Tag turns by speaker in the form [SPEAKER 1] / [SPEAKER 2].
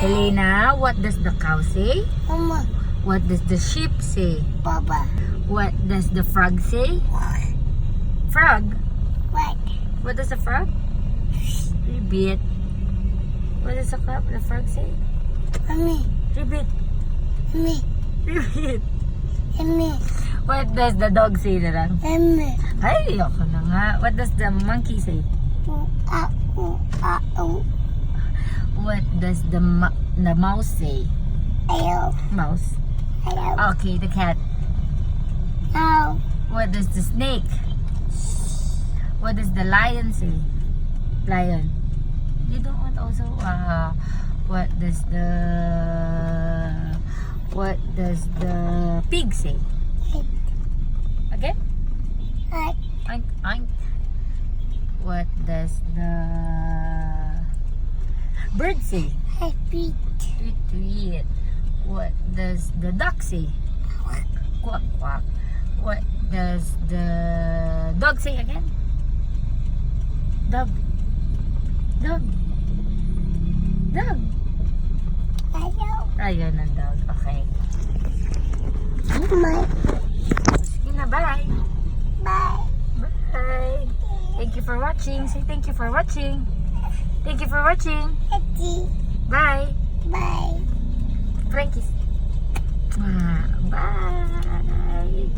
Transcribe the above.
[SPEAKER 1] Eleighna, what does the cow say?
[SPEAKER 2] Mama.
[SPEAKER 1] What does the sheep say?
[SPEAKER 2] Papa.
[SPEAKER 1] What does the frog say?
[SPEAKER 2] What?
[SPEAKER 1] Frog?
[SPEAKER 2] What?
[SPEAKER 1] What does the frog? Repeat. What does the frog say?
[SPEAKER 2] Mommy.
[SPEAKER 1] Repeat.
[SPEAKER 2] Me.
[SPEAKER 1] Repeat.
[SPEAKER 2] Me.
[SPEAKER 1] What does the dog say na lang?
[SPEAKER 2] Me.
[SPEAKER 1] Ay, ayoko na nga. What does the monkey say? What does the mouse say?
[SPEAKER 2] Ayaw.
[SPEAKER 1] Mouse.
[SPEAKER 2] Ayaw.
[SPEAKER 1] Okay, the cat.
[SPEAKER 2] No.
[SPEAKER 1] What does the snake? What does the lion say? Lion. You don't want also what does the pig say? Again?
[SPEAKER 2] What?
[SPEAKER 1] Oink, oink. What does the bird say?
[SPEAKER 2] Happy.
[SPEAKER 1] Tweet, tweet. What does the duck say? Quack, quack. What does the dog say again? Dog. Dog. Dog.
[SPEAKER 2] Ayaw.
[SPEAKER 1] Ayaw ng dog. Okay.
[SPEAKER 2] Bye.
[SPEAKER 1] Sige na, bye.
[SPEAKER 2] Bye.
[SPEAKER 1] Bye. Thank you for watching. Say thank you for watching. Thank you for watching.
[SPEAKER 2] Happy.
[SPEAKER 1] Bye.
[SPEAKER 2] Bye.
[SPEAKER 1] Frankies. Bye.